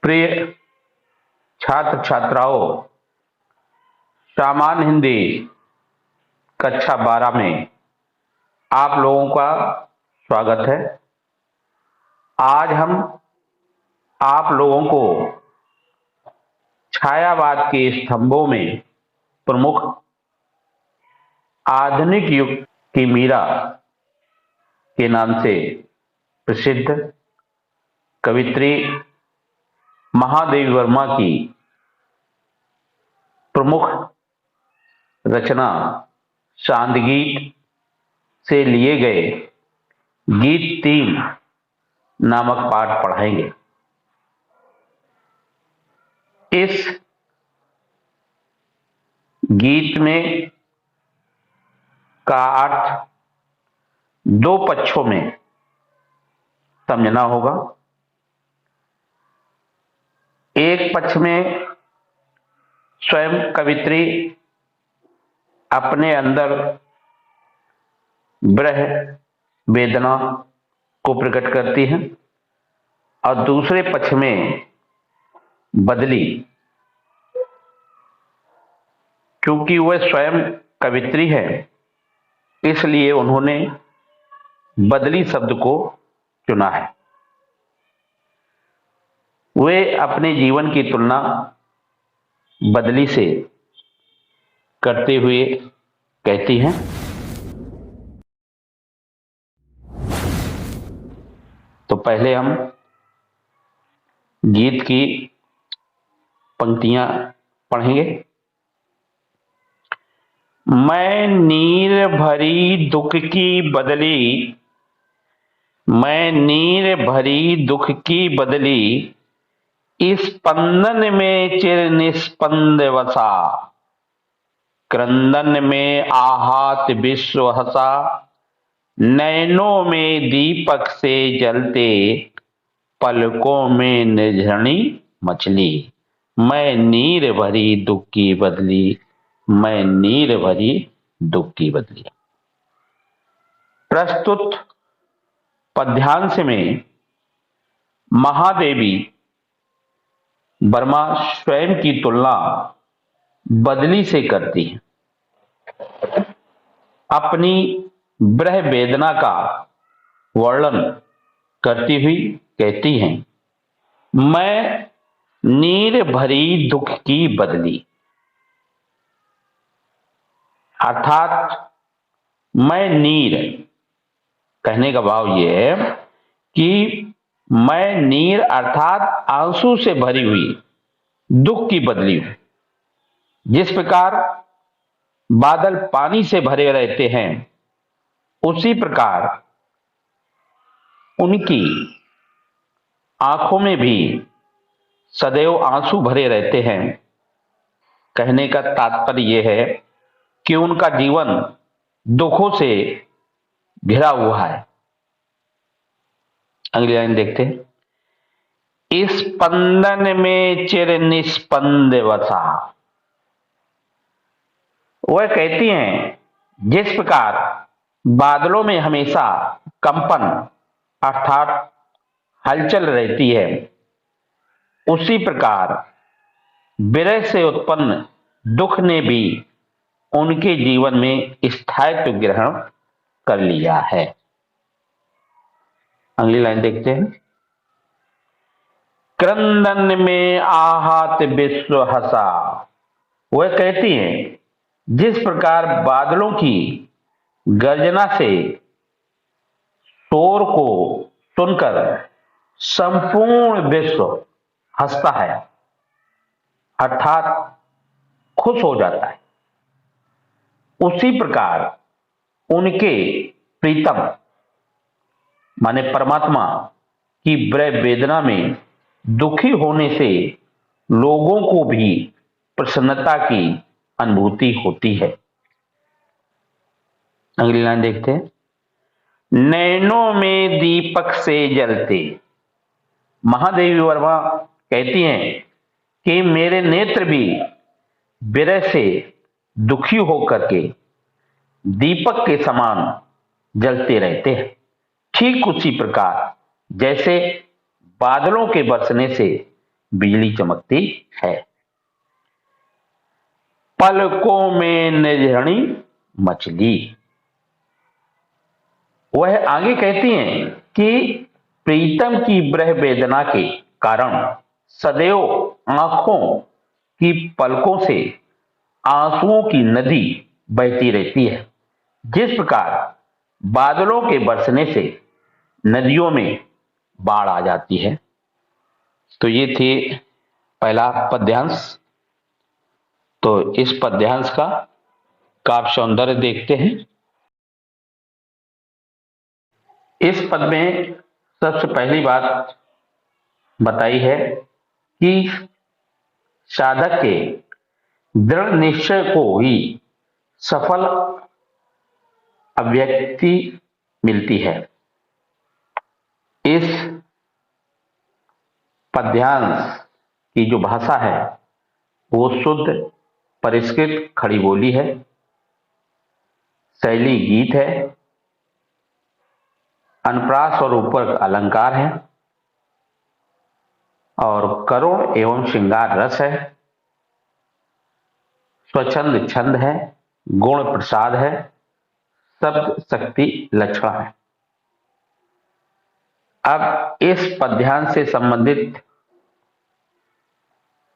प्रिय छात्र छात्राओं, सामान्य हिंदी कक्षा 12 में आप लोगों का स्वागत है। आज हम आप लोगों को छायावाद के स्तंभों में प्रमुख आधुनिक युग की मीरा के नाम से प्रसिद्ध कवित्री महादेवी वर्मा की प्रमुख रचना चांद गीत से लिए गए गीत 3 नामक पाठ पढ़ाएंगे। इस गीत में का अर्थ 2 पक्षों में समझना होगा। एक पक्ष में स्वयं कवित्री अपने अंदर विरह वेदना को प्रकट करती हैं और दूसरे पक्ष में बदली, क्योंकि वह स्वयं कवित्री है इसलिए उन्होंने बदली शब्द को चुना है। वे अपने जीवन की तुलना बदली से करते हुए कहती हैं, तो पहले हम गीत की पंक्तियां पढ़ेंगे। मैं नीर भरी दुख की बदली, मैं नीर भरी दुख की बदली, इस स्पंदन में चिर निस्पंद वसा, क्रंदन में आहात विश्व हसा, नैनों में दीपक से जलते, पलकों में निर्झरणी मछली। मैं नीर भरी दुख की बदली, मैं नीर भरी दुख की बदली। प्रस्तुत पद्यांश में महादेवी वर्मा स्वयं की तुलना बदली से करती है। अपनी विरह वेदना का वर्णन करती हुई कहती हैं, मैं नीर भरी दुख की बदली, अर्थात मैं नीर कहने का भाव यह है कि मैं नीर अर्थात आंसू से भरी हुई दुख की बदली हूं। जिस प्रकार बादल पानी से भरे रहते हैं उसी प्रकार उनकी आंखों में भी सदैव आंसू भरे रहते हैं। कहने का तात्पर्य यह है कि उनका जीवन दुखों से घिरा हुआ है। अगली लाइन देखते हैं। इस स्पंदन में चिर निस्पंद वसा, वह कहती हैं जिस प्रकार बादलों में हमेशा कंपन अर्थात हलचल रहती है, उसी प्रकार विरह से उत्पन्न दुख ने भी उनके जीवन में स्थायित्व ग्रहण कर लिया है। अगली लाइन देखते हैं। क्रंदन में आहात विश्व हसा, वह कहती हैं जिस प्रकार बादलों की गर्जना से शोर को सुनकर संपूर्ण विश्व हंसता है अर्थात खुश हो जाता है, उसी प्रकार उनके प्रीतम माने परमात्मा की विरह वेदना में दुखी होने से लोगों को भी प्रसन्नता की अनुभूति होती है। अगली लाइन देखते हैं। नैनों में दीपक से जलते, महादेवी वर्मा कहती हैं कि मेरे नेत्र भी विरह से दुखी होकर के दीपक के समान जलते रहते हैं। ठीक उसी प्रकार जैसे बादलों के बरसने से बिजली चमकती है। पलकों में निझड़ी मछली। वह आगे कहती हैं कि प्रीतम की ब्रह वेदना के कारण सदैव आंखों की पलकों से आंसुओं की नदी बहती रहती है। जिस प्रकार बादलों के बरसने से नदियों में बाढ़ आ जाती है। तो ये थी पहला पद्यांश। तो इस पद्यांश का काव्य सौंदर्य देखते हैं। इस पद में सबसे पहली बात बताई है कि साधक के दृढ़ निश्चय को ही सफल अभिव्यक्ति मिलती है। इस पद्यांश की जो भाषा है वो शुद्ध परिष्कृत खड़ी बोली है, शैली गीत है, अनुप्रास और ऊपर अलंकार है और करुण एवं श्रृंगार रस है, स्वच्छंद छंद है, गुण प्रसाद है, शब्द शक्ति लक्षण है। अब इस पद्यांश से संबंधित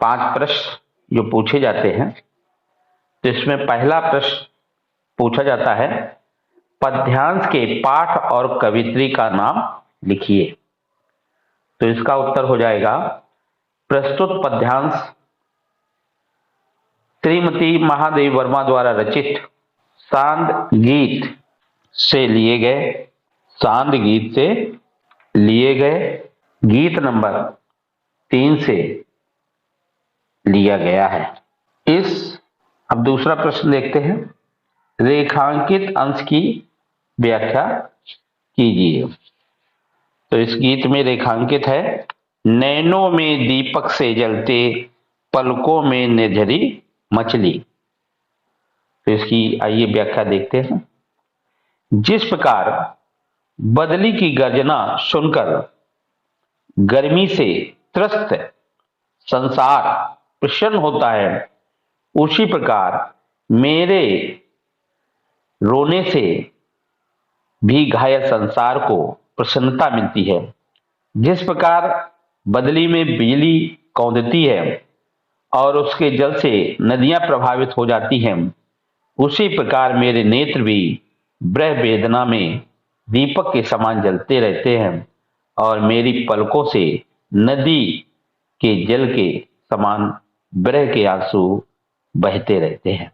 5 प्रश्न जो पूछे जाते हैं, तो इसमें पहला प्रश्न पूछा जाता है, पद्यांश के पाठ और कवित्री का नाम लिखिए। तो इसका उत्तर हो जाएगा, प्रस्तुत पद्यांश श्रीमती महादेवी वर्मा द्वारा रचित सांद गीत से लिए गए गीत नंबर 3 से लिया गया है। अब दूसरा प्रश्न देखते हैं, रेखांकित अंश की व्याख्या कीजिए। तो इस गीत में रेखांकित है, नैनों में दीपक से जलते, पलकों में निझरी मछली। तो इसकी आइए व्याख्या देखते हैं। जिस प्रकार बदली की गर्जना सुनकर गर्मी से त्रस्त संसार प्रसन्न होता है, उसी प्रकार मेरे रोने से भी घायल संसार को प्रसन्नता मिलती है। जिस प्रकार बदली में बिजली कौंधती है और उसके जल से नदियां प्रभावित हो जाती हैं, उसी प्रकार मेरे नेत्र भी ब्रह वेदना में दीपक के समान जलते रहते हैं और मेरी पलकों से नदी के जल के समान ब्रह के आंसू बहते रहते हैं।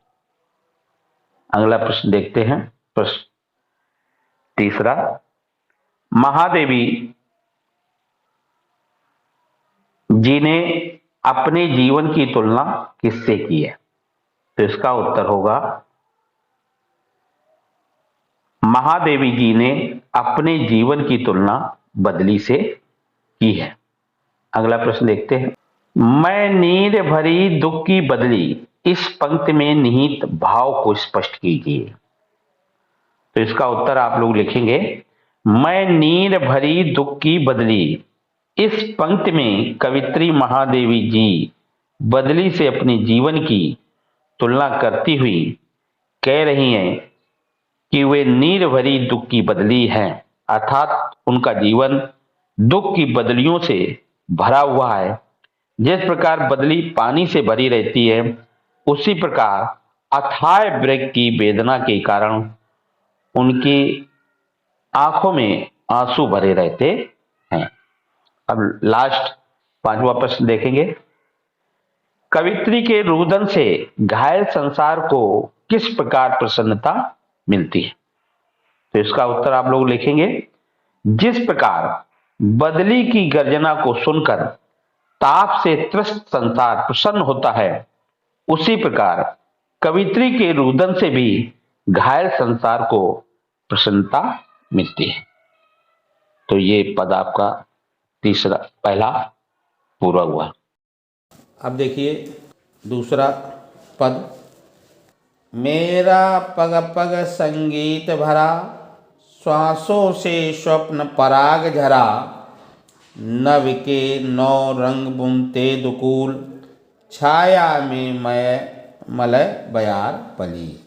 अगला प्रश्न देखते हैं। प्रश्न तीसरा, महादेवी जी ने अपने जीवन की तुलना किससे की है? तो इसका उत्तर होगा, महादेवी जी ने अपने जीवन की तुलना बदली से की है। अगला प्रश्न देखते हैं, मैं नीर भरी दुख की बदली, इस पंक्ति में निहित भाव को स्पष्ट कीजिए। तो इसका उत्तर आप लोग लिखेंगे, मैं नीर भरी दुख की बदली। इस पंक्ति में कवित्री महादेवी जी बदली से अपने जीवन की तुलना करती हुई कह रही हैं कि वे नीर भरी दुख की बदली हैं, अर्थात उनका जीवन दुख की बदलियों से भरा हुआ है। जिस प्रकार बदली पानी से भरी रहती है, उसी प्रकार अथाह विरह की वेदना के कारण उनकी आंखों में आंसू भरे रहते हैं। अब लास्ट 5वां प्रश्न देखेंगे, कवित्री के रुदन से घायल संसार को किस प्रकार प्रसन्नता मिलती है? तो इसका उत्तर आप लोग लिखेंगे, जिस प्रकार बदली की गर्जना को सुनकर ताप से त्रस्त संसार प्रसन्न होता है, उसी प्रकार कवित्री के रुदन से भी घायल संसार को प्रसन्नता मिलती है। तो ये पद आपका पहला पूरा हुआ। अब देखिए दूसरा पद, मेरा पग पग संगीत भरा, श्वासों से स्वप्न पराग झरा, नव के नौ रंग बुनते दुकूल, छाया में मैं मलय बयार पली,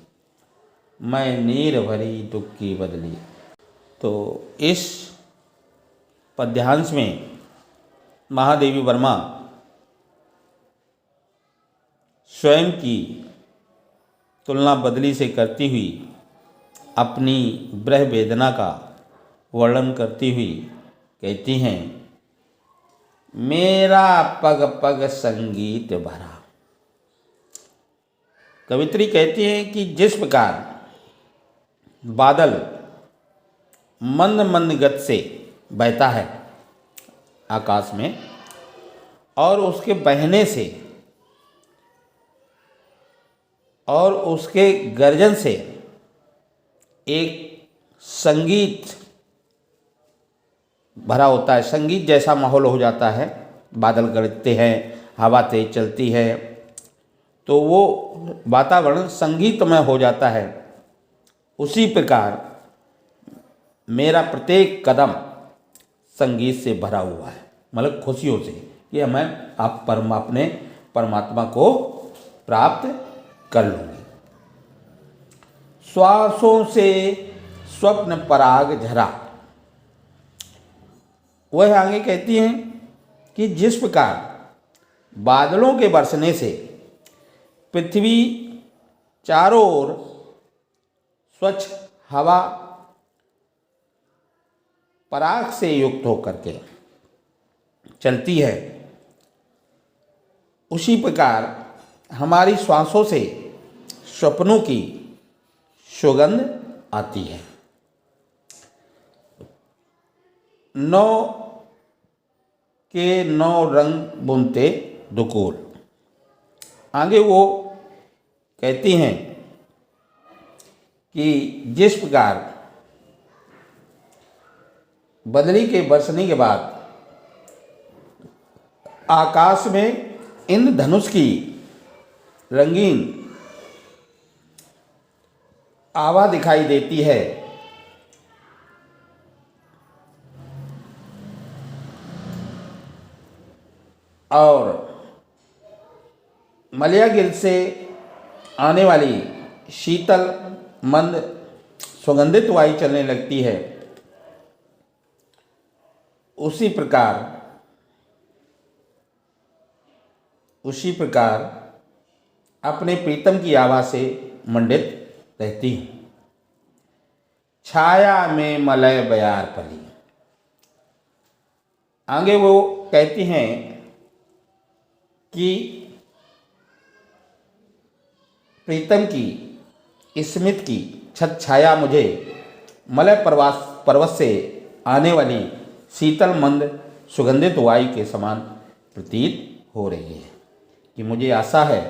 मैं नीर भरी दुख की बदली। तो इस पद्यांश में महादेवी वर्मा स्वयं की तुलना बदली से करती हुई अपनी ब्रह वेदना का वर्णन करती हुई कहती हैं, मेरा पग पग संगीत भरा। कवित्री कहती हैं कि जिस प्रकार बादल मंद मंद गति से बहता है आकाश में और उसके बहने से और उसके गर्जन से एक संगीत भरा होता है, संगीत जैसा माहौल हो जाता है, बादल गरजते हैं, हवा तेज चलती है, तो वो वातावरण संगीतमय हो जाता है। उसी प्रकार मेरा प्रत्येक कदम संगीत से भरा हुआ है, मतलब खुशियों से कि मैं अपने परमात्मा को प्राप्त कर लूँगी। श्वासों से स्वप्न पराग झरा। वह आगे कहती हैं कि जिस प्रकार बादलों के बरसने से पृथ्वी चारों ओर स्वच्छ हवा पराग से युक्त होकर के चलती है, उसी प्रकार हमारी श्वासों से स्वप्नों की सुगंध आती है। नौ के नौ रंग बुनते दुकूल। आगे वो कहती हैं कि जिस प्रकार बदली के बरसने के बाद आकाश में इंद्रधनुष की रंगीन आभा दिखाई देती है, और मलयागिर से आने वाली शीतल मंद सुगंधित वायु चलने लगती है, उसी प्रकार अपने प्रीतम की आभा से मंडित रहती हूँ। छाया में मलय बयार पली। आगे वो कहती हैं कि प्रीतम की स्मित की छत छाया मुझे मलय पर्वत से आने वाली शीतल मंद सुगंधित वायु के समान प्रतीत हो रही है, कि मुझे आशा है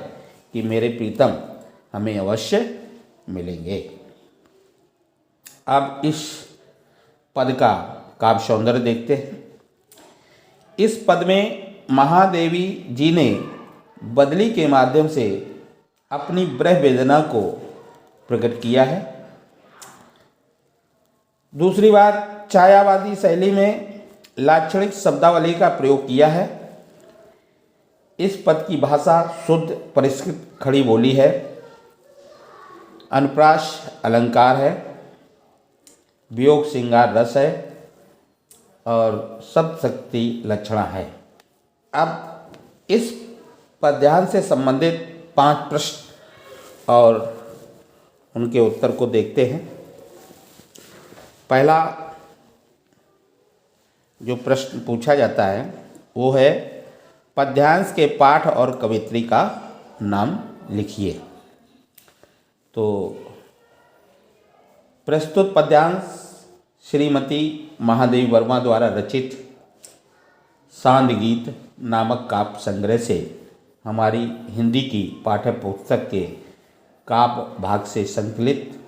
कि मेरे प्रीतम हमें अवश्य मिलेंगे। अब इस पद का काव्य सौंदर्य देखते हैं। इस पद में महादेवी जी ने बदली के माध्यम से अपनी ब्रह वेदना को प्रकट किया है। दूसरी बात, छायावादी शैली में लाक्षणिक शब्दावली का प्रयोग किया है। इस पद की भाषा शुद्ध परिष्कृत खड़ी बोली है, अनुप्रास अलंकार है, वियोग श्रृंगार रस है और शब्द शक्ति लक्षणा है। अब इस पद्यांश से संबंधित 5 प्रश्न और उनके उत्तर को देखते हैं। पहला जो प्रश्न पूछा जाता है वो है, पद्यांश के पाठ और कवित्री का नाम लिखिए। तो प्रस्तुत पद्यांश श्रीमती महादेवी वर्मा द्वारा रचित सांद गीत नामक काव्य संग्रह से हमारी हिंदी की पाठ्य पुस्तक के काव्य भाग से संकलित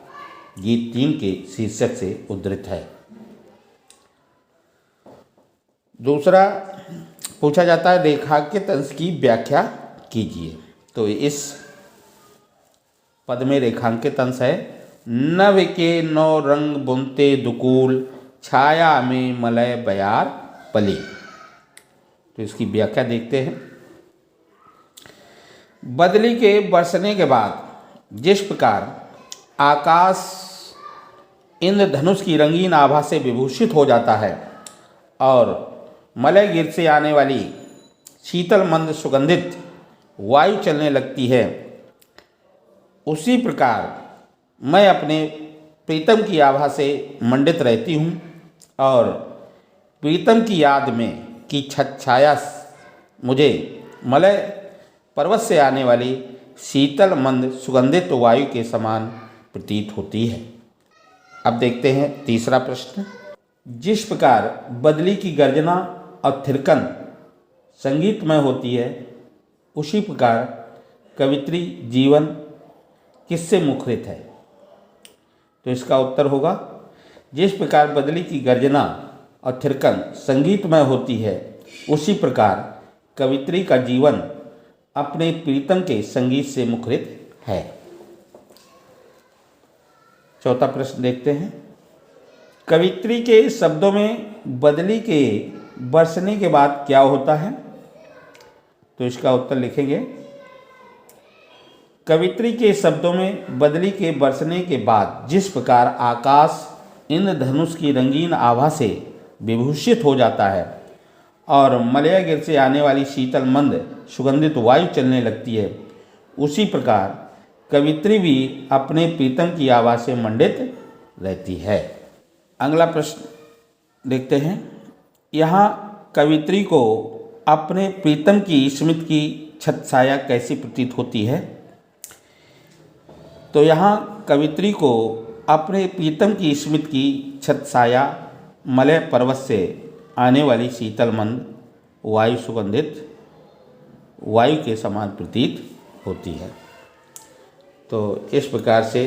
गीत 3 के शीर्षक से उद्धृत है। दूसरा पूछा जाता है, रेखांकित अंश की व्याख्या कीजिए। तो इस पद में रेखांकित अंश है, नव के नौ रंग बुनते दुकूल, छाया में मलय बयार पली। तो इसकी व्याख्या देखते हैं। बदली के बरसने के बाद जिस प्रकार आकाश इंद्रधनुष की रंगीन आभा से विभूषित हो जाता है और मलय गिर से आने वाली शीतल मंद सुगंधित वायु चलने लगती है, उसी प्रकार मैं अपने प्रीतम की आभा से मंडित रहती हूँ और प्रीतम की याद में की छाया मुझे मलय पर्वत से आने वाली शीतल मंद सुगंधित वायु के समान प्रतीत होती है। अब देखते हैं तीसरा प्रश्न। जिस प्रकार बदली की गर्जना और थिरकन संगीतमय होती है, उसी प्रकार कवित्री जीवन किससे मुखरित है? तो इसका उत्तर होगा, जिस प्रकार बदली की गर्जना और थिरकन संगीतमय होती है, उसी प्रकार कवित्री का जीवन अपने प्रीतम के संगीत से मुखरित है। चौथा प्रश्न देखते हैं। कवित्री के शब्दों में बदली के बरसने के बाद क्या होता है? तो इसका उत्तर लिखेंगे, कवित्री के शब्दों में बदली के बरसने के बाद जिस प्रकार आकाश इंद्रधनुष की रंगीन आभा से विभूषित हो जाता है और मलय गिर से आने वाली शीतल मंद सुगंधित वायु चलने लगती है, उसी प्रकार कवित्री भी अपने प्रीतम की आभा से मंडित रहती है। अगला प्रश्न देखते हैं। यहाँ कवित्री को अपने प्रीतम की स्मृति की छत्रछाया कैसी प्रतीत होती है? तो यहाँ कवित्री को अपने प्रीतम की स्मृति की छत्रछाया मलय पर्वत से आने वाली शीतल मंद वायु सुगंधित वायु के समान प्रतीत होती है। तो इस प्रकार से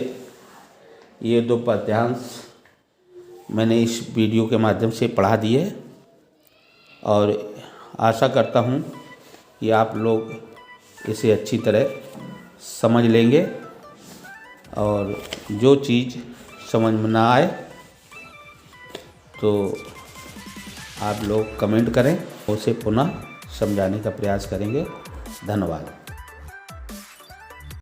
ये 2 पद्यांश मैंने इस वीडियो के माध्यम से पढ़ा दिए और आशा करता हूँ कि आप लोग इसे अच्छी तरह समझ लेंगे और जो चीज़ समझ में ना आए तो आप लोग कमेंट करें, उसे पुनः समझाने का प्रयास करेंगे। धन्यवाद।